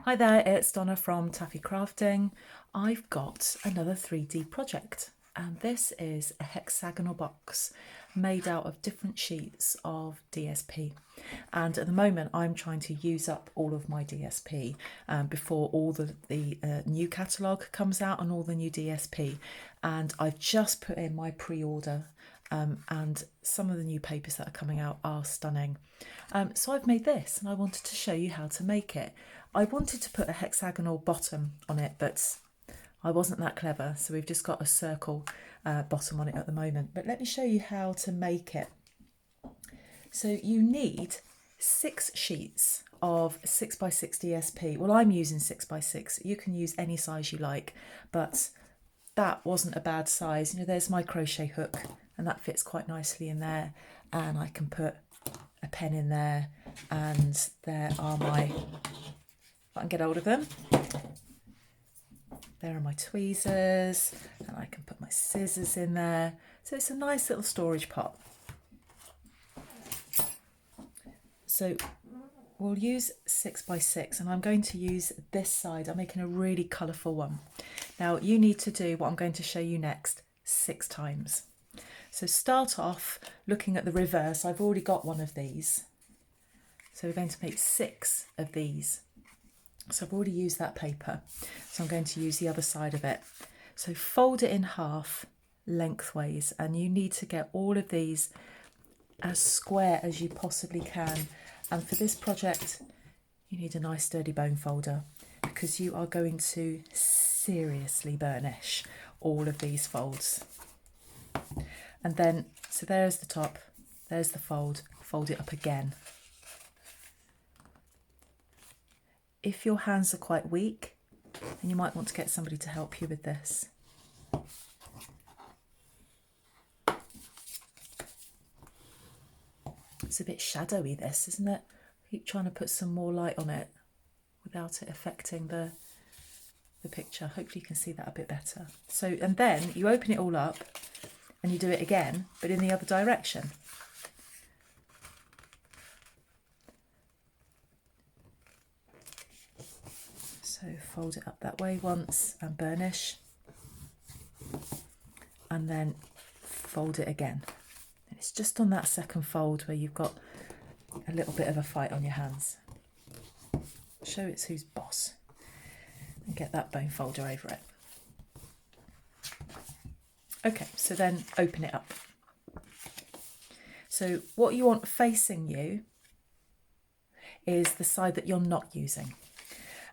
Hi there, it's Donna from Taffy Crafting. I've got another 3D project, and this is a hexagonal box made out of different sheets of DSP. And at the moment I'm trying to use up all of my DSP before all the new catalogue comes out and all the new DSP. And I've just put in my pre-order and some of the new papers that are coming out are stunning. So I've made this and I wanted to show you how to make it. I wanted to put a hexagonal bottom on it, but I wasn't that clever, so we've just got a circle bottom on it at the moment. But let me show you how to make it. So you need 6 sheets of 6x6 DSP. Well, I'm using 6x6. You can use any size you like, but that wasn't a bad size. You know, there's my crochet hook and that fits quite nicely in there. And I can put a pen in there, and there are my, I can get hold of them. There are my tweezers, and I can put my scissors in there. So it's a nice little storage pot. So we'll use 6x6, and I'm going to use this side. I'm making a really colourful one. Now you need to do what I'm going to show you next 6 times. So start off looking at the reverse. I've already got one of these. So we're going to make 6 of these. So I've already used that paper. So I'm going to use the other side of it. So fold it in half lengthways, and you need to get all of these as square as you possibly can. And for this project, you need a nice sturdy bone folder, because you are going to seriously burnish all of these folds. And then, so there's the top, there's the fold it up again. If your hands are quite weak, then you might want to get somebody to help you with this. It's a bit shadowy, this, isn't it? Keep trying to put some more light on it without it affecting the picture. Hopefully you can see that a bit better. So, and then you open it all up and you do it again, but in the other direction. So fold it up that way once and burnish, and then fold it again. And it's just on that second fold where you've got a little bit of a fight on your hands. Show it's who's boss, and get that bone folder over it. Okay, so then open it up. So what you want facing you is the side that you're not using.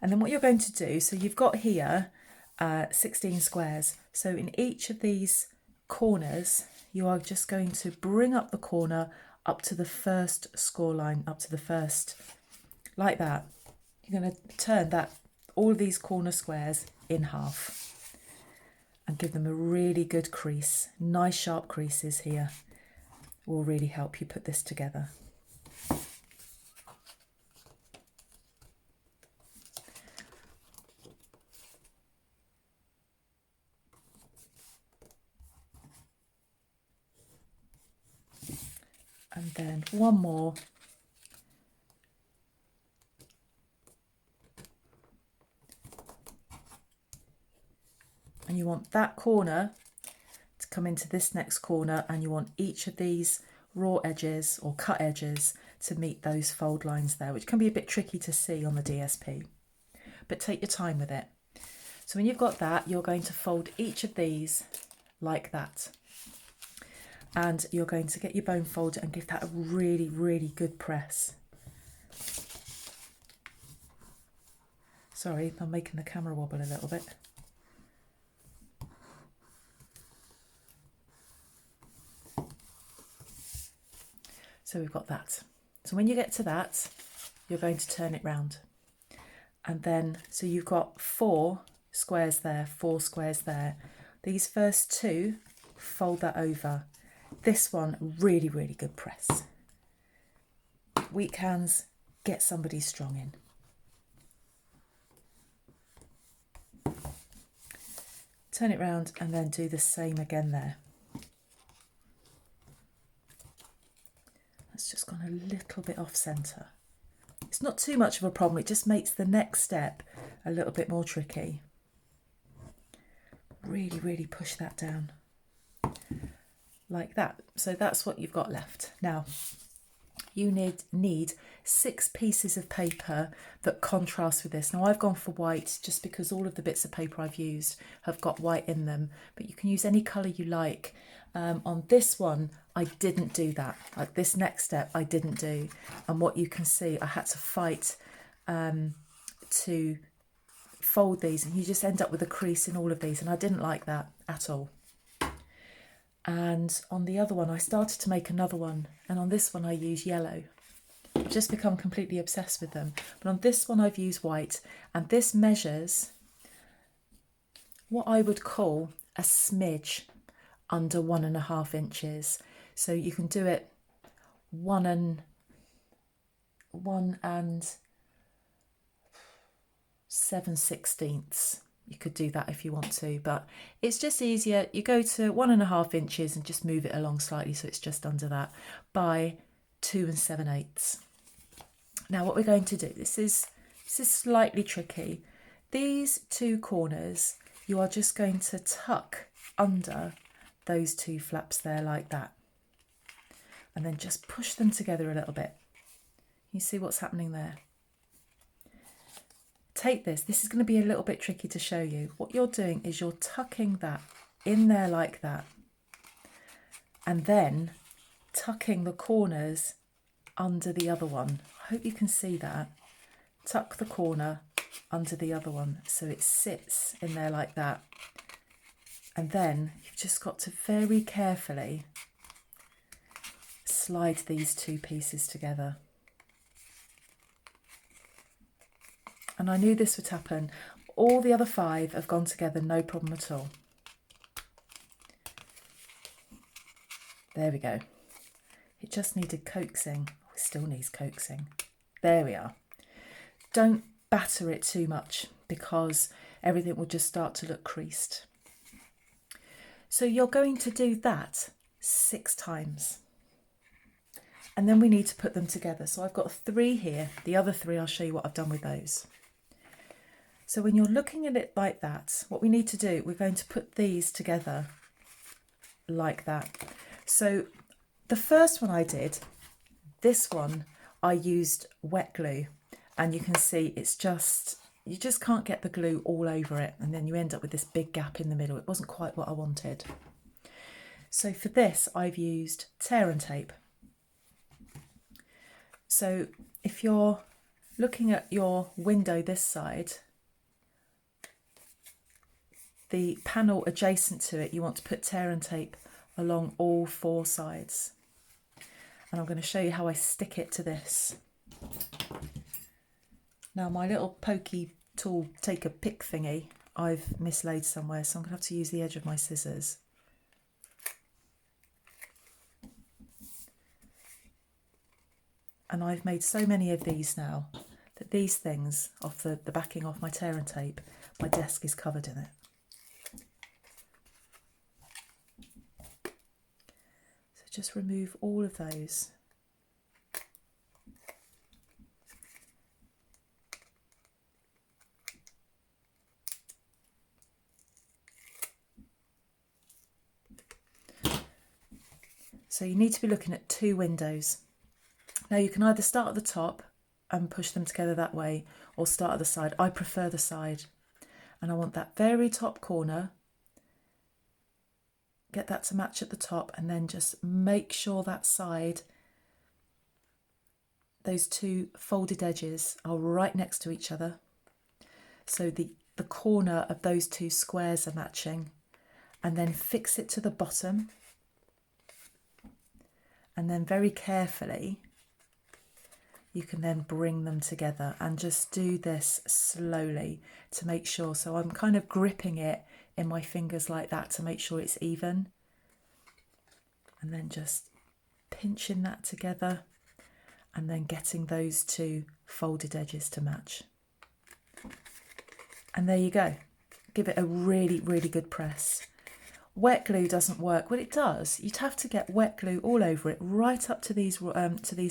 And then what you're going to do, so you've got here 16 squares. So in each of these corners, you are just going to bring up the corner up to the first score line, up to the first, like that. You're going to turn that, all of these corner squares in half and give them a really good crease. Nice sharp creases here will really help you put this together. And then one more. And you want that corner to come into this next corner, and you want each of these raw edges or cut edges to meet those fold lines there, which can be a bit tricky to see on the DSP, but take your time with it. So when you've got that, you're going to fold each of these like that. And you're going to get your bone folder and give that a really, really good press. Sorry, I'm making the camera wobble a little bit. So we've got that. So when you get to that, you're going to turn it round. And then, so you've got 4 squares there, 4 squares there. These first 2, fold that over. This one, really, really good press. Weak hands, get somebody strong in. Turn it round and then do the same again there. That's just gone a little bit off centre. It's not too much of a problem, it just makes the next step a little bit more tricky. Really, really push that down like that. So that's what you've got left. Now, you need 6 pieces of paper that contrast with this. Now I've gone for white just because all of the bits of paper I've used have got white in them, but you can use any colour you like. On this one, I didn't do that. Like this next step, I didn't do. And what you can see, I had to fight to fold these, and you just end up with a crease in all of these, and I didn't like that at all. And on the other one, I started to make another one, and on this one I use yellow. I've just become completely obsessed with them. But on this one I've used white, and this measures what I would call a smidge under 1.5 inches. So you can do it 1 and 7/16. You could do that if you want to, but it's just easier. You go to 1.5 inches and just move it along slightly so it's just under that by 2 7/8. Now what we're going to do, this is slightly tricky. These 2 corners, you are just going to tuck under those 2 flaps there like that. And then just push them together a little bit. You see what's happening there? Take this is going to be a little bit tricky to show you. What you're doing is you're tucking that in there like that, and then tucking the corners under the other one. I hope you can see that. Tuck the corner under the other one so it sits in there like that. And then you've just got to very carefully slide these 2 pieces together. And I knew this would happen. All the other 5 have gone together, no problem at all. There we go. It just needed coaxing. Oh, it still needs coaxing. There we are. Don't batter it too much because everything will just start to look creased. So you're going to do that 6 times. And then we need to put them together. So I've got 3 here. The other 3, I'll show you what I've done with those. So when you're looking at it like that, what we need to do, we're going to put these together like that. So the first one I did, this one, I used wet glue, and you can see it's just, you just can't get the glue all over it, and then you end up with this big gap in the middle. It wasn't quite what I wanted. So for this, I've used tear and tape. So if you're looking at your window this side, the panel adjacent to it, you want to put tear and tape along all 4 sides. And I'm going to show you how I stick it to this. Now my little pokey tool take a pick thingy I've mislaid somewhere, so I'm going to have to use the edge of my scissors. And I've made so many of these now that these things, off the backing off my tear and tape, my desk is covered in it. So just remove all of those. So you need to be looking at 2 windows. Now you can either start at the top and push them together that way, or start at the side. I prefer the side. And I want that very top corner, get that to match at the top, and then just make sure that side, those 2 folded edges are right next to each other. So the corner of those 2 squares are matching, and then fix it to the bottom. And then very carefully, you can then bring them together, and just do this slowly to make sure. So I'm kind of gripping it in my fingers like that to make sure it's even. And then just pinching that together, and then getting those 2 folded edges to match. And there you go. Give it a really, really good press. wet glue doesn't work. Well, it does. You'd have to get wet glue all over it, right up to these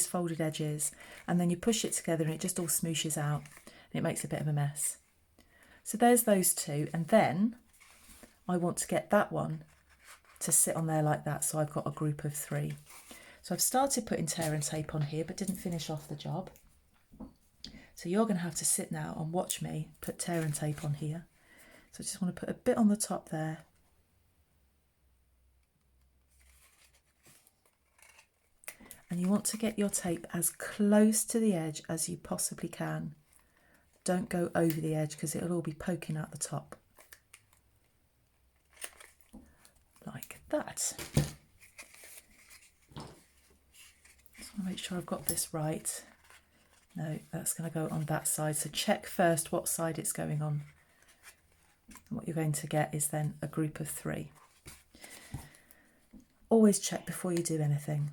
folded edges, and then you push it together and it just all smooshes out and it makes a bit of a mess. So there's those two, and then I want to get that one to sit on there like that, so I've got a group of 3. So I've started putting tear and tape on here but didn't finish off the job. So you're going to have to sit now and watch me put tear and tape on here. So I just want to put a bit on the top there. And you want to get your tape as close to the edge as you possibly can. Don't go over the edge because it'll all be poking out the top. Like that. Just want to make sure I've got this right. No, that's going to go on that side. So check first what side it's going on. And what you're going to get is then a group of 3. Always check before you do anything.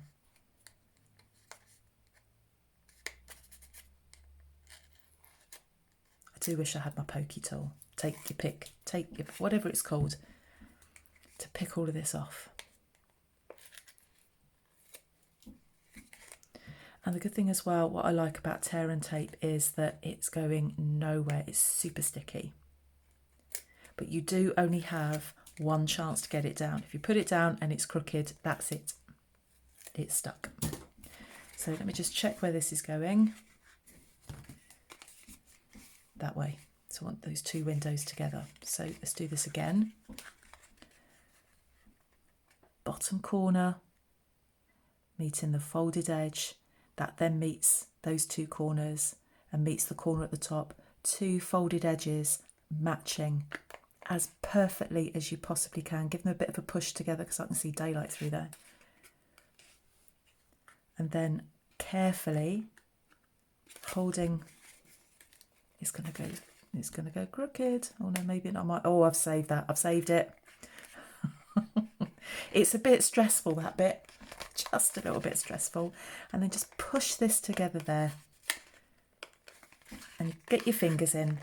I do wish I had my pokey tool. Take your whatever it's called, to pick all of this off. And the good thing as well, what I like about tear and tape is that it's going nowhere. It's super sticky. But you do only have one chance to get it down. If you put it down and it's crooked, that's it. It's stuck. So let me just check where this is going. That way. So I want those 2 windows together. So let's do this again. Bottom corner, meeting the folded edge. That then meets those 2 corners and meets the corner at the top. 2 folded edges matching as perfectly as you possibly can. Give them a bit of a push together because I can see daylight through there. And then carefully holding, it's going to go crooked. Oh no, maybe not. Oh, I've saved that. I've saved it. It's a bit stressful, that bit. Just a little bit stressful. And then just push this together there. And get your fingers in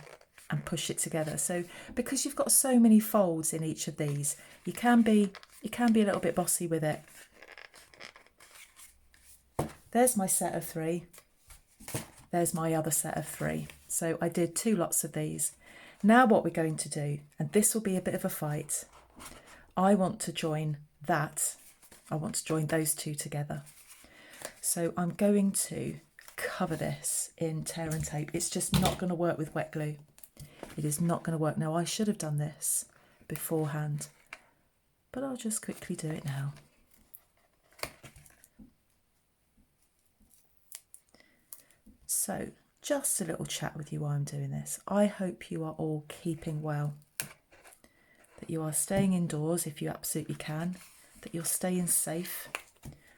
and push it together. So because you've got so many folds in each of these, you can be a little bit bossy with it. There's my set of 3. There's my other set of 3. So I did 2 lots of these. Now what we're going to do, and this will be a bit of a fight, I want to join that. I want to join those 2 together. So I'm going to cover this in tear and tape. It's just not going to work with wet glue. It is not going to work. Now I should have done this beforehand, but I'll just quickly do it now. So just a little chat with you while I'm doing this. I hope you are all keeping well, that you are staying indoors if you absolutely can, that you're staying safe,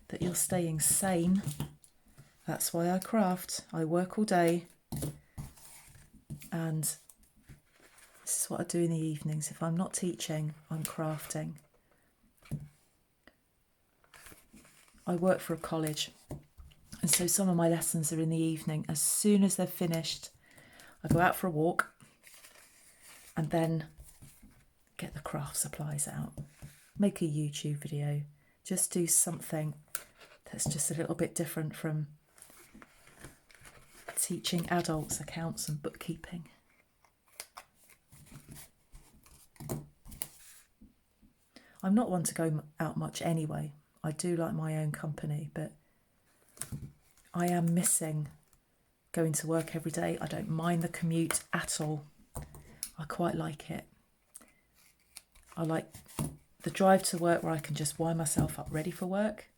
that you're staying sane. That's why I craft. I work all day, and this is what I do in the evenings. If I'm not teaching, I'm crafting. I work for a college, and so some of my lessons are in the evening. As soon as they're finished, I go out for a walk and then get the craft supplies out. Make a YouTube video. Just do something that's just a little bit different from teaching adults accounts and bookkeeping. I'm not one to go out much anyway. I do like my own company, but I am missing going to work every day. I don't mind the commute at all. I quite like it. I like the drive to work where I can just wind myself up ready for work,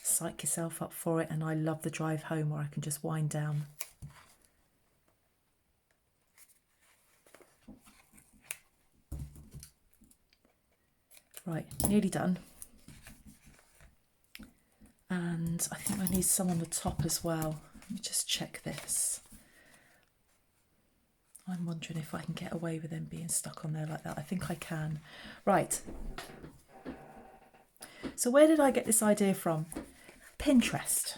psych yourself up for it, and I love the drive home where I can just wind down. Right, nearly done. And I think I need some on the top as well. Let me just check this. I'm wondering if I can get away with them being stuck on there like that. I think I can. Right. So where did I get this idea from? Pinterest.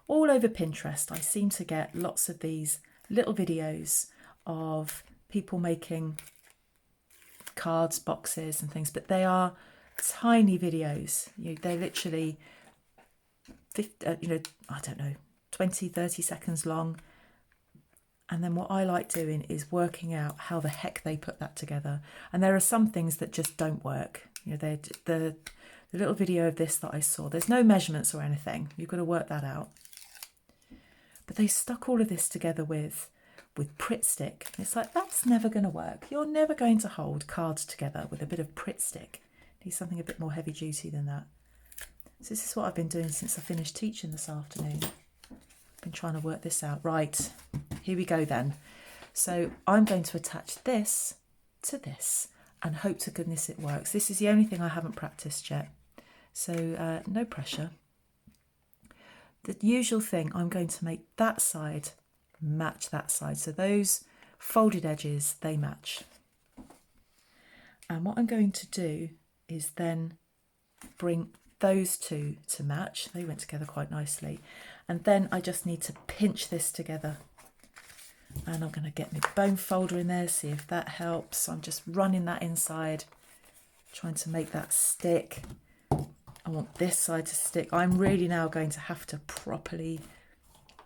All over Pinterest, I seem to get lots of these little videos of people making cards, boxes and things, but they are tiny videos. They're literally 50, I don't know, 20, 30 seconds long. And then what I like doing is working out how the heck they put that together. And there are some things that just don't work. The little video of this that I saw, there's no measurements or anything. You've got to work that out. But they stuck all of this together with Pritt stick. It's like, that's never going to work. You're never going to hold cards together with a bit of Pritt stick. Need something a bit more heavy duty than that. So this is what I've been doing since I finished teaching this afternoon. Been trying to work this out. Right, here we go then. So I'm going to attach this to this and hope to goodness it works. This is the only thing I haven't practiced yet. So no pressure. The usual thing, I'm going to make that side match that side. So those folded edges, they match. And what I'm going to do is then bring those two to match. They went together quite nicely. And then I just need to pinch this together. And I'm going to get my bone folder in there, see if that helps. So I'm just running that inside, trying to make that stick. I want this side to stick. I'm really now going to have to properly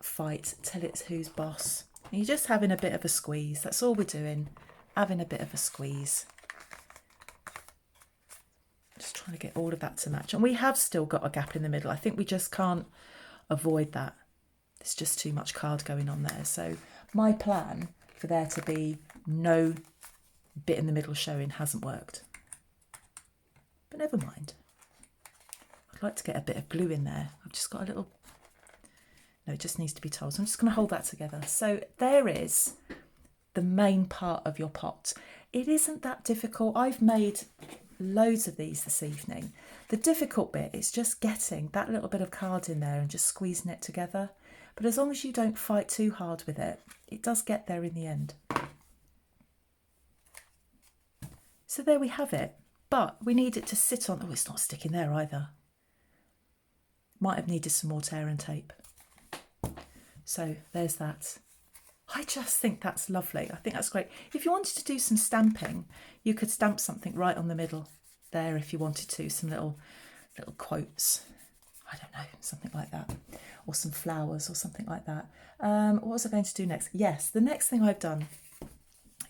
fight till it's who's boss. And you're just having a bit of a squeeze. That's all we're doing, having a bit of a squeeze. Just trying to get all of that to match. And we have still got a gap in the middle. I think we just can't avoid that. There's just too much card going on there. So my plan for there to be no bit in the middle showing hasn't worked. But never mind. I'd like to get a bit of glue in there. I've just got a little... No, it just needs to be told. So I'm just going to hold that together. So there is the main part of your pot. It isn't that difficult. I've made loads of these this evening. The difficult bit is just getting that little bit of card in there and just squeezing it together. But as long as you don't fight too hard with it, it does get there in the end. So there we have it. But we need it to sit on... Oh, it's not sticking there either. Might have needed some more tear and tape. So there's that. I just think that's lovely. I think that's great. If you wanted to do some stamping, you could stamp something right on the middle there if you wanted to. Some little quotes. I don't know, something like that. Or some flowers or something like that. What was I going to do next? Yes, the next thing I've done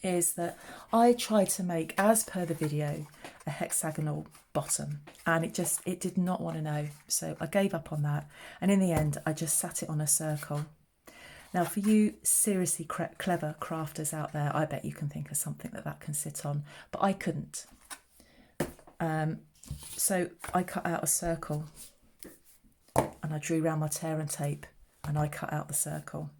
is that I tried to make, as per the video, a hexagonal bottom, and it did not want to know. So I gave up on that. And in the end, I just sat it on a circle. Now, for you seriously clever crafters out there, I bet you can think of something that can sit on, but I couldn't. So I cut out a circle and I drew around my tear and tape and I cut out the circle.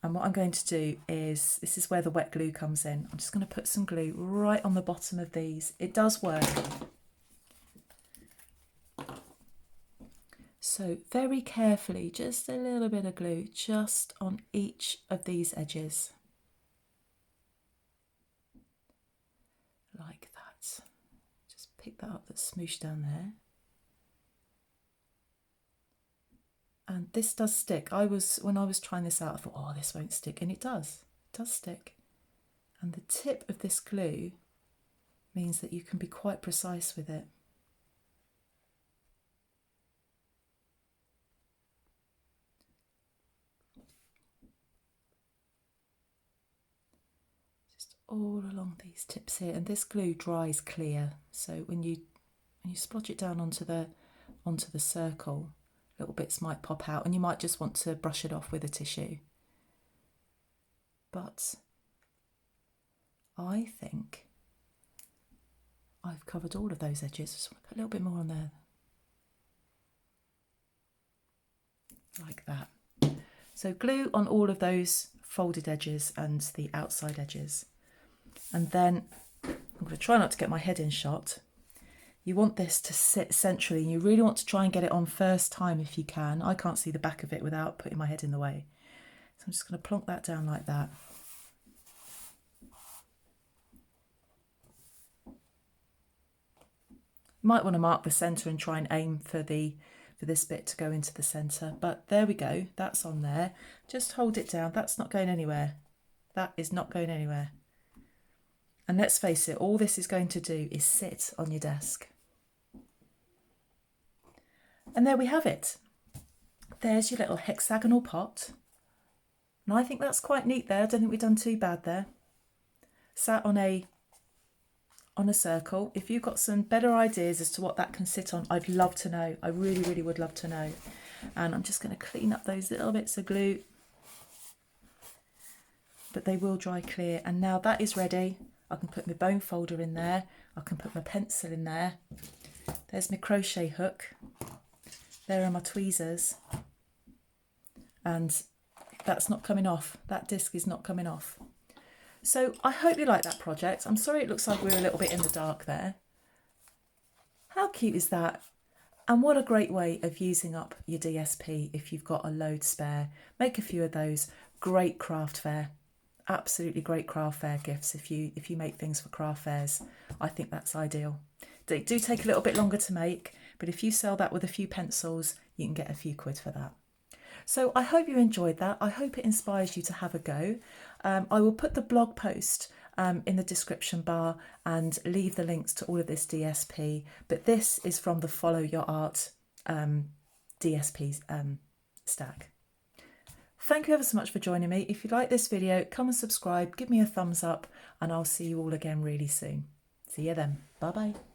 And what I'm going to do is, this is where the wet glue comes in. I'm just going to put some glue right on the bottom of these. It does work. So very carefully, just a little bit of glue just on each of these edges. Like that. Just pick that up, that's smooshed down there. And this does stick. When I was trying this out, I thought, oh, this won't stick. And it does. It does stick. And the tip of this glue means that you can be quite precise with it. Just all along these tips here. And this glue dries clear. So when you splodge it down onto the circle, little bits might pop out and you might just want to brush it off with a tissue. But I think I've covered all of those edges. Just want to put a little bit more on there. Like that. So glue on all of those folded edges and the outside edges. And then I'm going to try not to get my head in shot. You want this to sit centrally and you really want to try and get it on first time if you can. I can't see the back of it without putting my head in the way. So I'm just going to plonk that down like that. You might want to mark the centre and try and aim for this bit to go into the centre. But there we go, that's on there. Just hold it down, that's not going anywhere. That is not going anywhere. And let's face it, all this is going to do is sit on your desk. And there we have it. There's your little hexagonal pot. And I think that's quite neat there. I don't think we've done too bad there. Sat on a circle. If you've got some better ideas as to what that can sit on, I'd love to know. I really, really would love to know. And I'm just going to clean up those little bits of glue. But they will dry clear. And now that is ready. I can put my bone folder in there. I can put my pencil in there. There's my crochet hook. There are my tweezers. And that's not coming off. That disc is not coming off. So I hope you like that project. I'm sorry it looks like we're a little bit in the dark there. How cute is that? And what a great way of using up your DSP if you've got a load spare. Make a few of those. Great craft fair. Absolutely great craft fair gifts if you make things for craft fairs. I think that's ideal. They do take a little bit longer to make, but if you sell that with a few pencils, you can get a few quid for that. So I hope you enjoyed that. I hope it inspires you to have a go. I will put the blog post in the description bar and leave the links to all of this DSP. But this is from the Follow Your Art DSP stack. Thank you ever so much for joining me. If you like this video, come and subscribe, give me a thumbs up, and I'll see you all again really soon. See you then. Bye-bye.